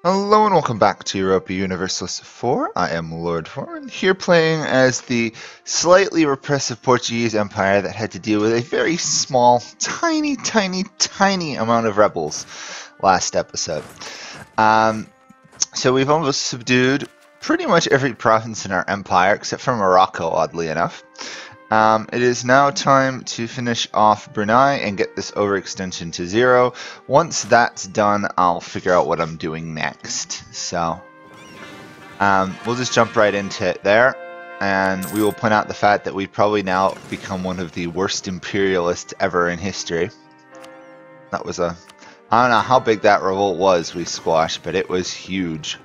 Hello and welcome back to Europa Universalis 4. I am Lord Forwind, here playing as the slightly repressive Portuguese Empire that had to deal with a very small, tiny amount of rebels last episode. So we've almost subdued pretty much every province in our empire, except for Morocco, oddly enough. It is now time to finish off Brunei and get this overextension to 0. Once that's done, I'll figure out what I'm doing next. So, we'll just jump right into it there, and we will point out the fact that we've probably now become one of the worst imperialists ever in history. That was I don't know how big that revolt was we squashed, but it was huge.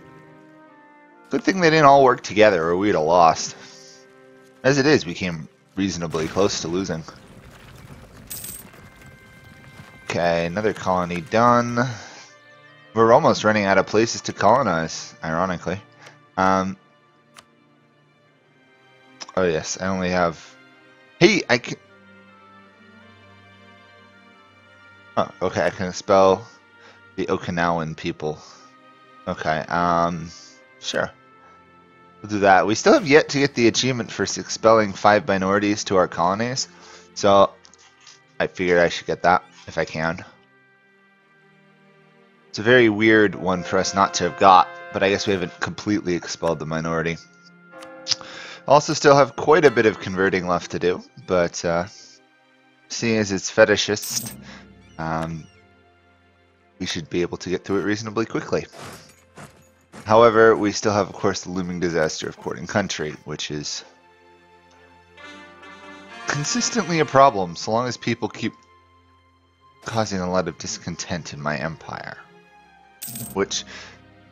Good thing they didn't all work together or we'd have lost. As it is, we came reasonably close to losing. Okay, another colony done. We're almost running out of places to colonize, ironically. Oh yes, I only have... Hey, I can... Oh, okay, I can spell the Okinawan people. Okay, sure. We'll do that. We still have yet to get the achievement for expelling 5 minorities to our colonies, so I figured I should get that if I can. It's a very weird one for us not to have got, but I guess we haven't completely expelled the minority. Also still have quite a bit of converting left to do, but seeing as it's fetishist, we should be able to get through it reasonably quickly. However, we still have, of course, the looming disaster of courting country, which is consistently a problem so long as people keep causing a lot of discontent in my empire. Which,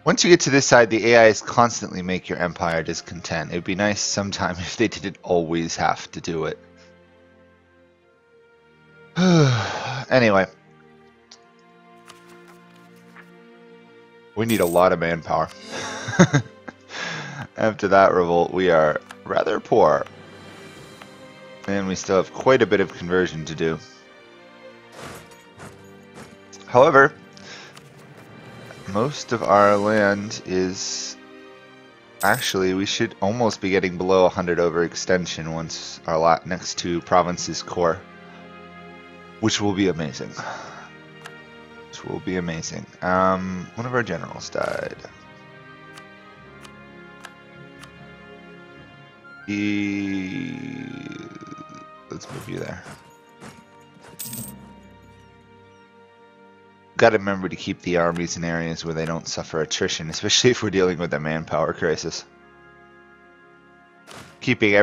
once you get to this side, the AIs constantly make your empire discontent. It would be nice sometime if they didn't always have to do it. Anyway. We need a lot of manpower. After that revolt, we are rather poor. And we still have quite a bit of conversion to do. However, most of our land is... Actually, we should almost be getting below 100 overextension once our next 2 provinces core. Which will be amazing. Will be amazing. One of our generals died. Let's move you there. Gotta remember to keep the armies in areas where they don't suffer attrition, especially if we're dealing with a manpower crisis. Keeping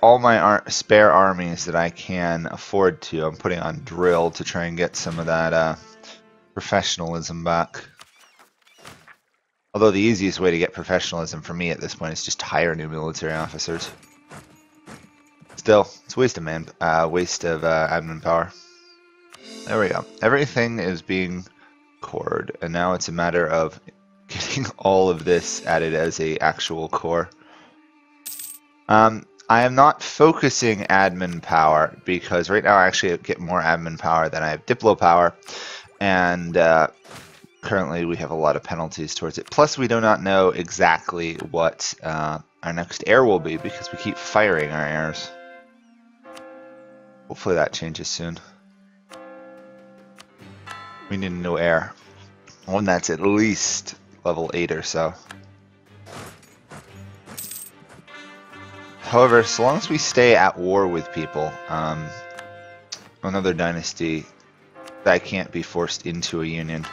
all my spare armies that I can afford to, I'm putting on drill to try and get some of that professionalism back. Although the easiest way to get professionalism for me at this point is just to hire new military officers. Still, it's a waste of admin power. There we go. Everything is being cored, and now it's a matter of getting all of this added as a actual core. I am not focusing admin power because right now I actually get more admin power than I have diplo power. And currently we have a lot of penalties towards it. Plus we do not know exactly what our next heir will be because we keep firing our heirs. Hopefully that changes soon. We need a new heir. One that's at least level 8 or so. However, so long as we stay at war with people, another dynasty that can't be forced into a union.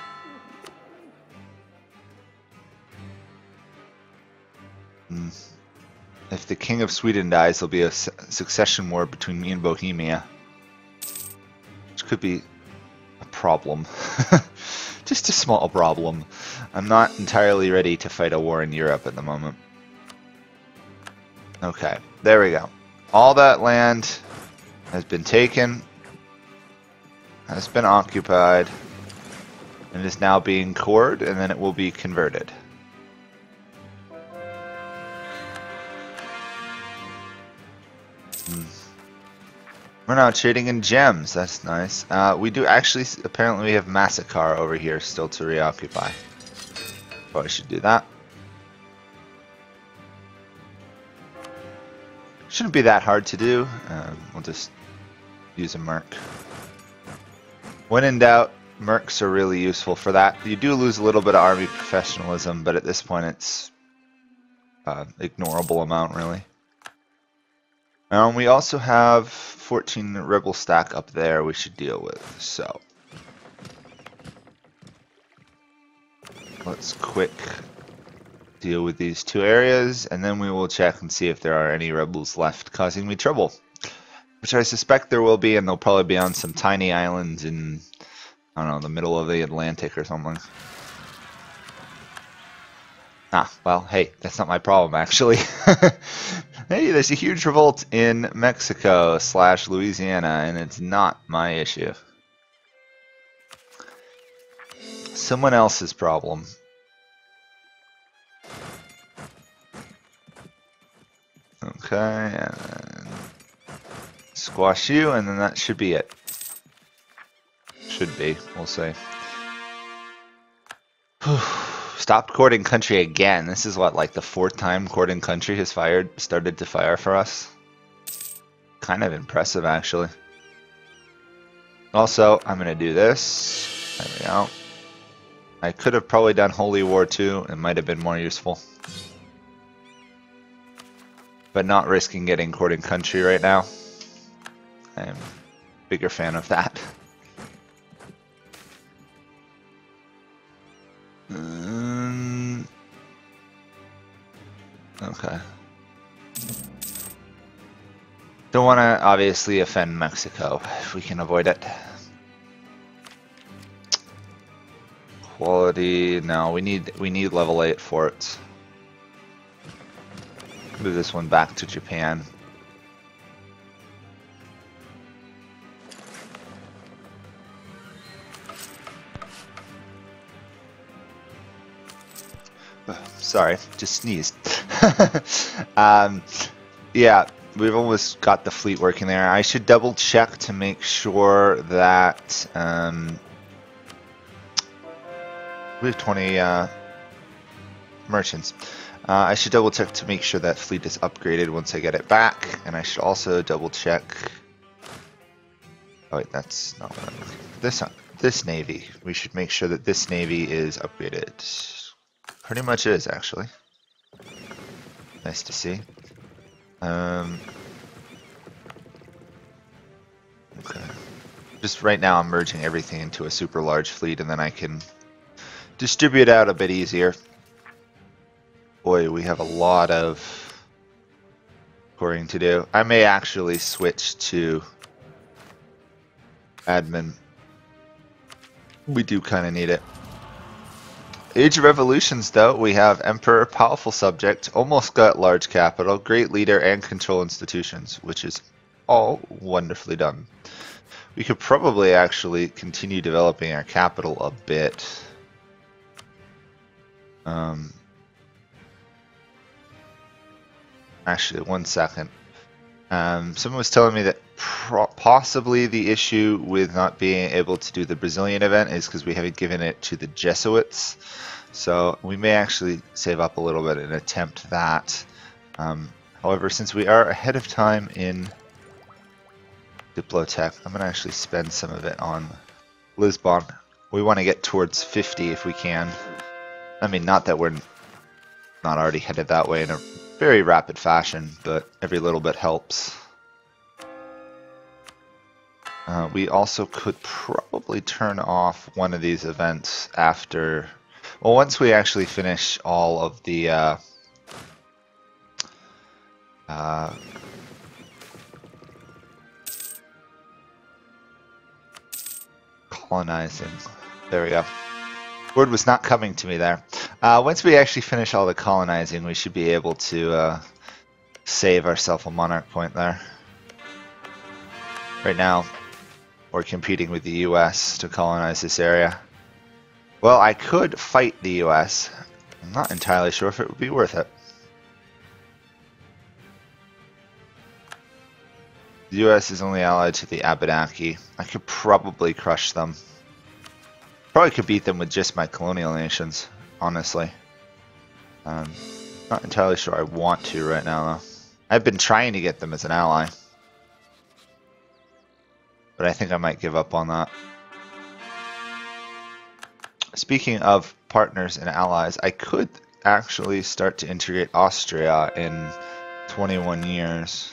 If the King of Sweden dies, there'll be a succession war between me and Bohemia. Which could be a problem. Just a small problem. I'm not entirely ready to fight a war in Europe at the moment. Okay, there we go. All that land has been taken. Has been occupied and is now being cored, and then it will be converted. We're now trading in gems. That's nice. We do actually, apparently we have Massacre over here still to reoccupy. Probably should do that. Shouldn't be that hard to do. We'll just use a merc. When in doubt, mercs are really useful for that. You do lose a little bit of army professionalism, but at this point it's ignorable amount, really. We also have 14 rebel stack up there we should deal with, so let's quick deal with these two areas, and then we will check and see if there are any rebels left causing me trouble, which I suspect there will be, and they'll probably be on some tiny islands in, I don't know, the middle of the Atlantic or something. Ah, well, hey, that's not my problem, actually. Hey, there's a huge revolt in Mexico / Louisiana, and it's not my issue. Someone else's problem. Okay, and then squash you, and then that should be it. Should be, we'll see. Stopped courting country again. This is what, like the 4th time courting country has started to fire for us. Kind of impressive, actually. Also, I'm gonna do this. There we go. I could have probably done Holy War too. It might have been more useful. But not risking getting courting country right now. I'm a bigger fan of that. Okay. Don't want to obviously offend Mexico if we can avoid it. Quality, no, we need level 8 forts. Move this one back to Japan. Sorry, just sneezed. Yeah, we've almost got the fleet working there. I should double check to make sure that we have 20 merchants. I should double check to make sure that fleet is upgraded once I get it back, and I should also double check. Oh wait, that's not what I'm looking for. This navy. We should make sure that this navy is upgraded. Pretty much is, actually. Nice to see. Okay. Just right now I'm merging everything into a super large fleet, and then I can distribute out a bit easier. Boy, we have a lot of coring to do. I may actually switch to admin. We do kind of need it. Age of Revolutions, though, we have Emperor, Powerful Subject, almost got Large Capital, Great Leader, and Control Institutions, which is all wonderfully done. We could probably actually continue developing our capital a bit. Actually, one second. Someone was telling me that possibly the issue with not being able to do the Brazilian event is because we haven't given it to the Jesuits. So we may actually save up a little bit and attempt that. However, since we are ahead of time in Diplotech, I'm going to actually spend some of it on Lisbon. We want to get towards 50 if we can. I mean, not that we're not already headed that way in a very rapid fashion, but every little bit helps. We also could probably turn off one of these events after, well, once we actually finish all of the colonizing. There we go. Word was not coming to me there. Once we actually finish all the colonizing, we should be able to save ourselves a monarch point there. Right now, we're competing with the US to colonize this area. Well, I could fight the US. I'm not entirely sure if it would be worth it. The US is only allied to the Abenaki. I could probably crush them. Probably could beat them with just my colonial nations. honestly. Not entirely sure I want to right now, though. I've been trying to get them as an ally, but I think I might give up on that. Speaking of partners and allies, I could actually start to integrate Austria in 21 years.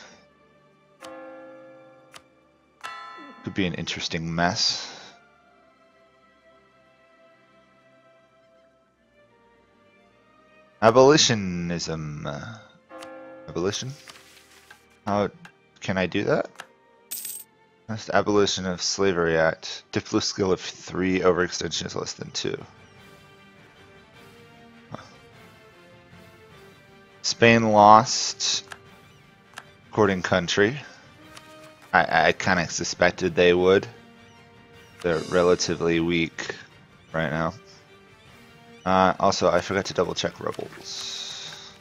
Could be an interesting mess. Abolitionism. Abolition? How can I do that? That's the Abolition of Slavery Act. Diplo skill of 3, overextension is less than 2. Huh. Spain lost courting country. I kind of suspected they would. They're relatively weak right now. Also, I forgot to double check rebels.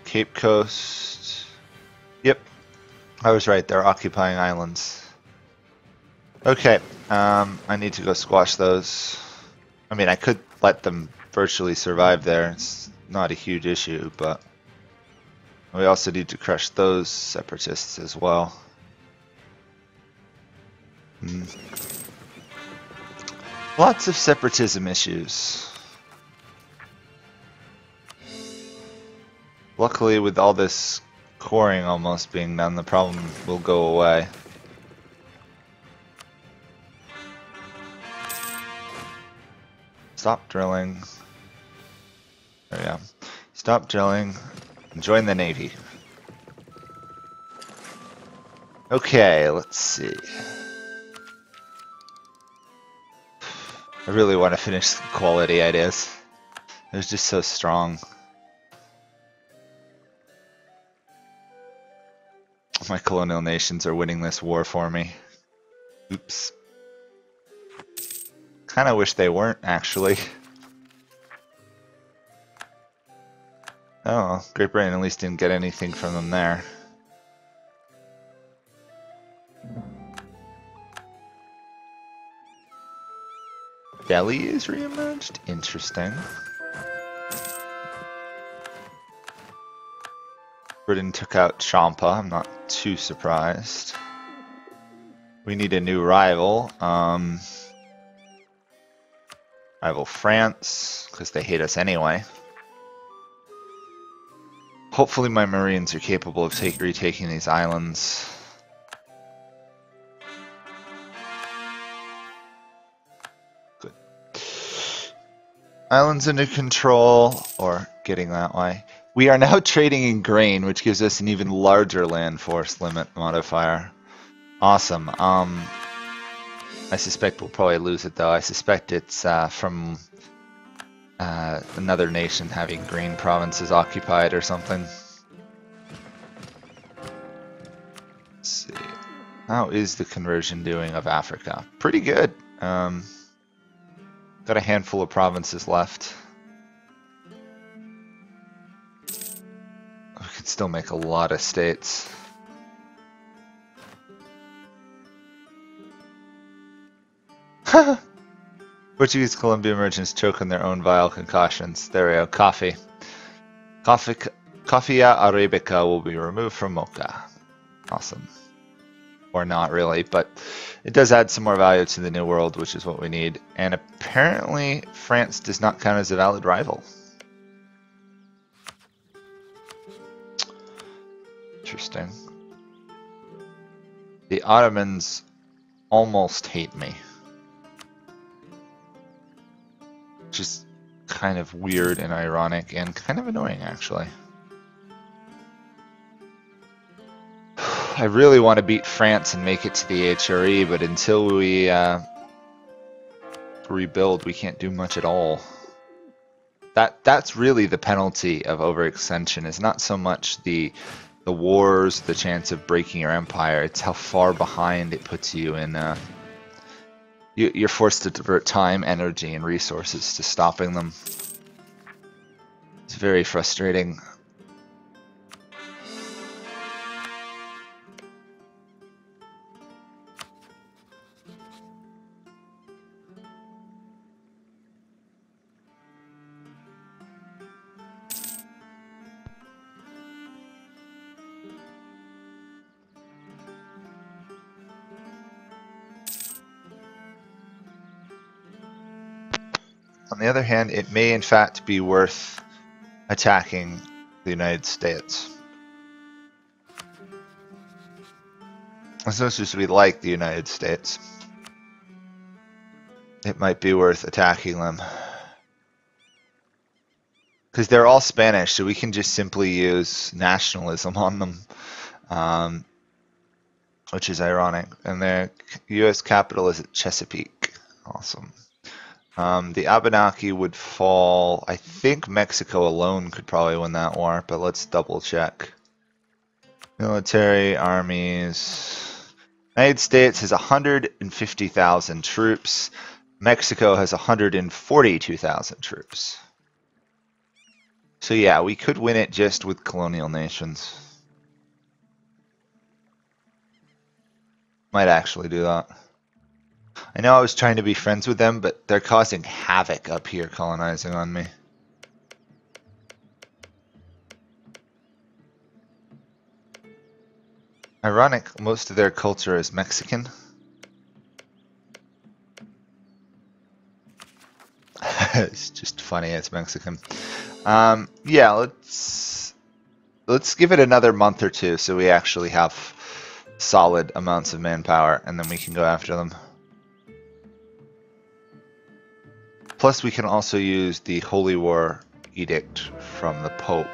Cape Coast. Yep, I was right. They're occupying islands. Okay, I need to go squash those. I mean, I could let them virtually survive there. It's not a huge issue, but we also need to crush those separatists as well. Lots of separatism issues. Luckily, with all this coring almost being done, the problem will go away. Stop drilling. There we go. Stop drilling and join the Navy. Okay, let's see. I really want to finish the quality ideas. It was just so strong. My colonial nations are winning this war for me. Oops. Kinda wish they weren't, actually. Oh, Great Britain at least didn't get anything from them there. Delhi is re-emerged? Interesting. Britain took out Champa, I'm not too surprised. We need a new rival. Rival France, because they hate us anyway. Hopefully my Marines are capable of retaking these islands. Good. Islands under control, or getting that way. We are now trading in grain, which gives us an even larger land force limit modifier. Awesome. I suspect we'll probably lose it though. I suspect it's from another nation having grain provinces occupied or something. Let's see. How is the conversion doing of Africa? Pretty good. Got a handful of provinces left. We could still make a lot of states. Portuguese Columbia merchants choke on their own vile concoctions. There we go. Coffee. Coffea Arabica will be removed from mocha. Awesome. Or not really, but it does add some more value to the New World, which is what we need. And apparently, France does not count as a valid rival. Interesting. The Ottomans almost hate me. Which is kind of weird and ironic and kind of annoying, actually. I really want to beat France and make it to the HRE, but until we rebuild, we can't do much at all. That's really the penalty of overextension. Is not so much the wars, the chance of breaking your empire. It's how far behind it puts you in. You're forced to divert time, energy, and resources to stopping them. It's very frustrating. On the other hand, it may in fact be worth attacking the United States. As much as we like the United States, it might be worth attacking them. Because they're all Spanish, so we can just simply use nationalism on them, which is ironic. And their U.S. capital is at Chesapeake. Awesome. The Abenaki would fall. I think Mexico alone could probably win that war, but let's double check. Military, armies. United States has 150,000 troops. Mexico has 142,000 troops. So yeah, we could win it just with colonial nations. Might actually do that. I know I was trying to be friends with them, but they're causing havoc up here colonizing on me. Ironic, most of their culture is Mexican. It's just funny, it's Mexican. Yeah, let's give it another month or two so we actually have solid amounts of manpower, and then we can go after them. Plus, we can also use the Holy War Edict from the Pope,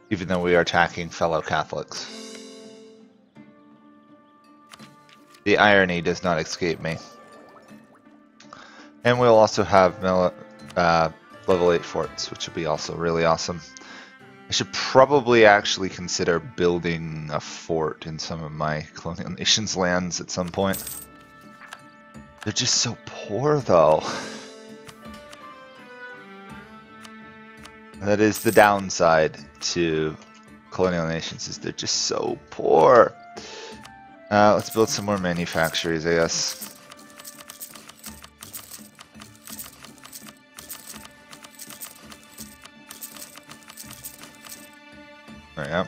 even though we are attacking fellow Catholics. The irony does not escape me. And we'll also have level 8 forts, which would be also really awesome. I should probably actually consider building a fort in some of my colonial nations' lands at some point. They're just so poor, though. That is the downside to colonial nations, is they're just so poor. Let's build some more manufactories, I guess. There we go.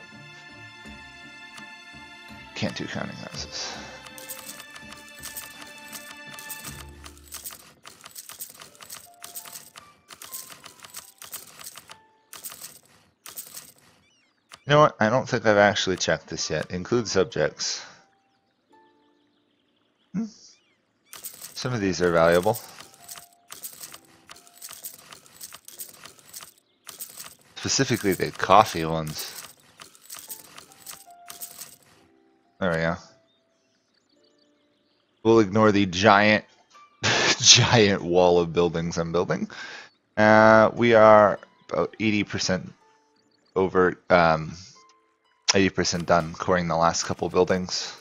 Can't do counting houses. You know what? I don't think I've actually checked this yet. Include subjects. Some of these are valuable. Specifically the coffee ones. There we go. We'll ignore the giant giant wall of buildings I'm building. We are about 80% over 80% done coring the last couple buildings.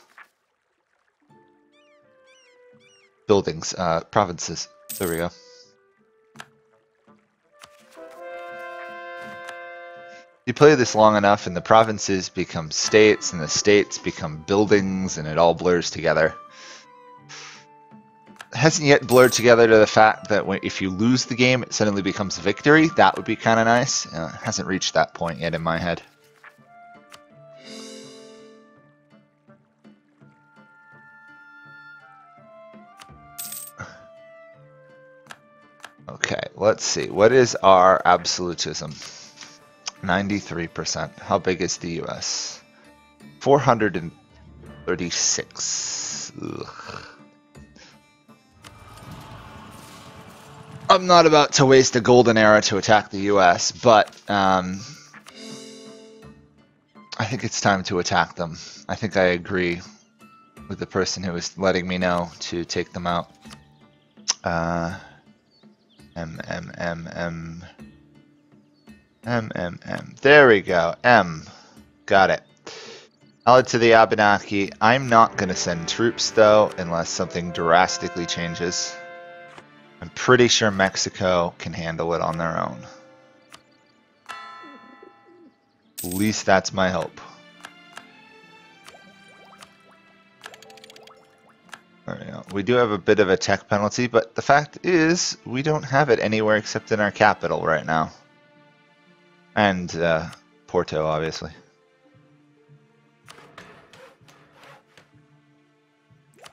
Provinces. There we go. You play this long enough and the provinces become states and the states become buildings and it all blurs together. It hasn't yet blurred together to the fact that if you lose the game it suddenly becomes victory. That would be kind of nice. It hasn't reached that point yet in my head. Okay, let's see. What is our absolutism? 93%. How big is the US? 436. Ugh. I'm not about to waste a golden era to attack the US, but I think it's time to attack them. I think I agree with the person who was letting me know to take them out. There we go. M. Got it. Allied to the Abenaki. I'm not going to send troops, though, unless something drastically changes. I'm pretty sure Mexico can handle it on their own. At least that's my hope. There we go. We do have a bit of a tech penalty, but the fact is, we don't have it anywhere except in our capital right now. And Porto, obviously.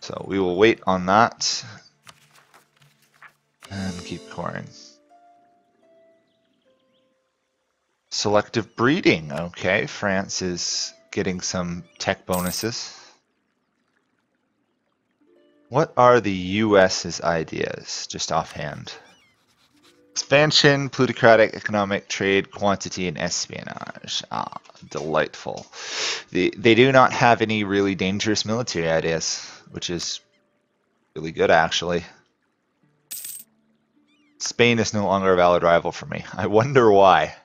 So we will wait on that. And keep coring. Selective breeding. Okay, France is getting some tech bonuses. What are the US's ideas, just offhand? Expansion, plutocratic, economic, trade, quantity, and espionage. Ah, delightful. They do not have any really dangerous military ideas, which is really good, actually. Spain is no longer a valid rival for me. I wonder why.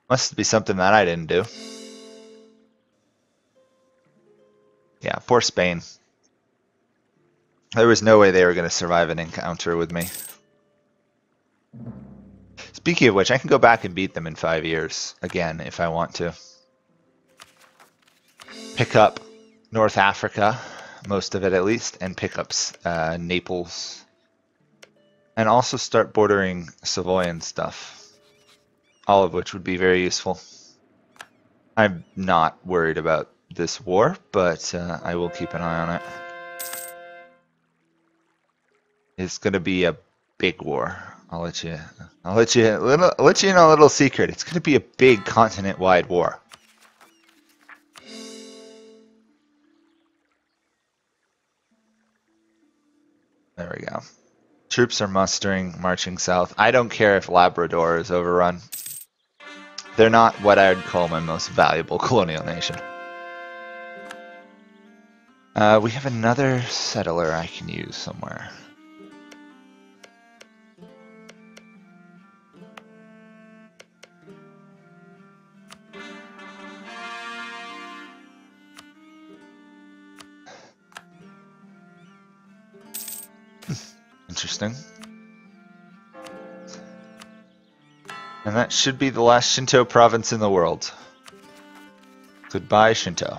Must be something that I didn't do. Yeah, poor Spain. There was no way they were going to survive an encounter with me. Speaking of which, I can go back and beat them in 5 years, again, if I want to. Pick up North Africa, most of it at least, and pick up Naples. And also start bordering Savoy and stuff. All of which would be very useful. I'm not worried about this war, but I will keep an eye on it. It's going to be a big war. I'll let you in a little secret. It's going to be a big continent-wide war. There we go. Troops are mustering, marching south. I don't care if Labrador is overrun. They're not what I would call my most valuable colonial nation. We have another settler I can use somewhere. Interesting. And that should be the last Shinto province in the world. Goodbye, Shinto.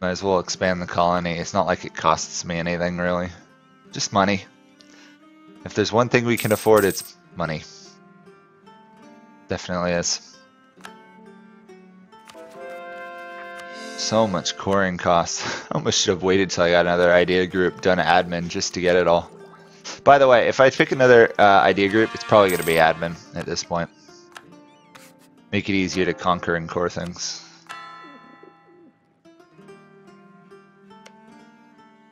Might as well expand the colony. It's not like it costs me anything, really. Just money. If there's one thing we can afford, it's money. Definitely is. So much coring costs. I almost should have waited till I got another idea group done admin just to get it all. By the way, if I pick another idea group, it's probably going to be admin at this point. Make it easier to conquer and core things.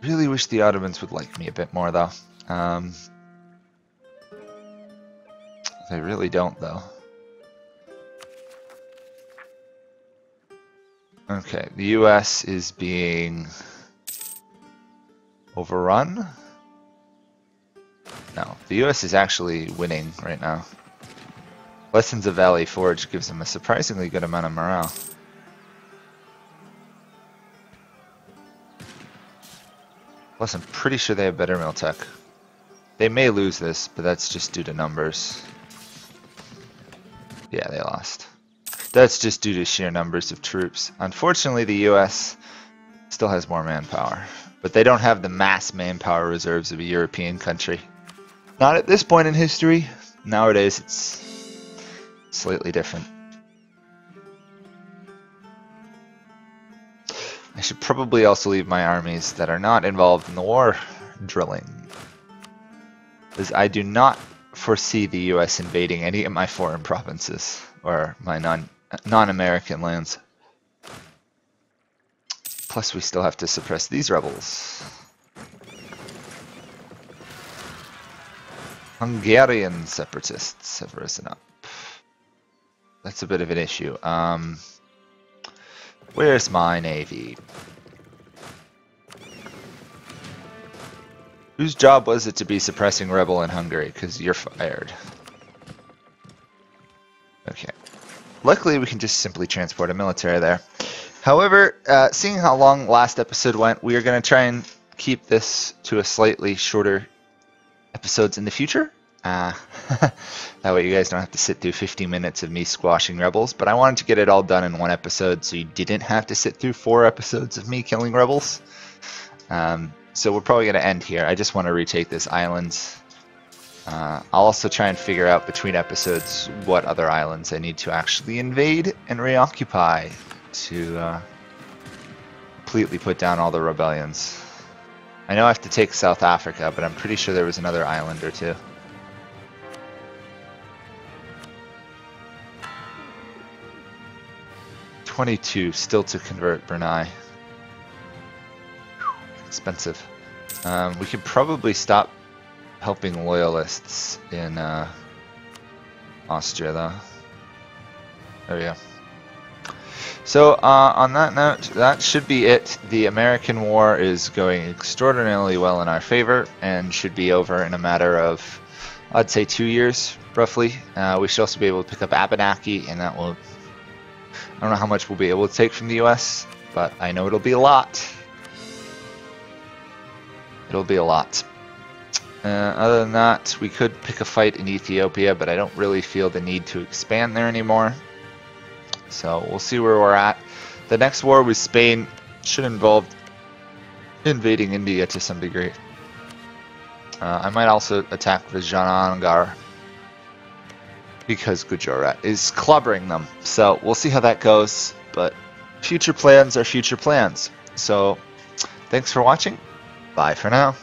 Really wish the Ottomans would like me a bit more, though. They really don't, though. Okay, the US is being overrun? No, the US is actually winning right now. Lessons of Valley Forge gives them a surprisingly good amount of morale. Plus, I'm pretty sure they have better mill tech. They may lose this, but that's just due to numbers. Yeah, they lost. That's just due to sheer numbers of troops. Unfortunately, the US still has more manpower, but they don't have the mass manpower reserves of a European country. Not at this point in history. Nowadays, it's slightly different. I should probably also leave my armies that are not involved in the war drilling, because I do not foresee the US invading any of my foreign provinces or my non-American lands. Plus, we still have to suppress these rebels. Hungarian separatists have risen up. That's a bit of an issue. Where's my navy? Whose job was it to be suppressing rebel in Hungary? Because you're fired. Okay. Luckily, we can just simply transport a military there. However, seeing how long last episode went, we are going to try and keep this to a slightly shorter episodes in the future. That way you guys don't have to sit through 50 minutes of me squashing rebels. But I wanted to get it all done in one episode so you didn't have to sit through 4 episodes of me killing rebels. So we're probably going to end here. I just want to retake this island. I'll also try and figure out between episodes what other islands I need to actually invade and reoccupy to completely put down all the rebellions. I know I have to take South Africa, but I'm pretty sure there was another island or two. $22 still to convert Brunei. Expensive. We could probably stop helping loyalists in Austria, though. There we go. So on that note, that should be it. The American war is going extraordinarily well in our favor and should be over in a matter of, I'd say, 2 years, roughly. We should also be able to pick up Abenaki, and that will, I don't know how much we'll be able to take from the US, but I know it'll be a lot. It'll be a lot. Other than that, we could pick a fight in Ethiopia, but I don't really feel the need to expand there anymore. So we'll see where we're at. The next war with Spain should involve invading India to some degree. I might also attack Vijayanagar because Gujarat is clobbering them. So we'll see how that goes. But future plans are future plans. So thanks for watching. Bye for now.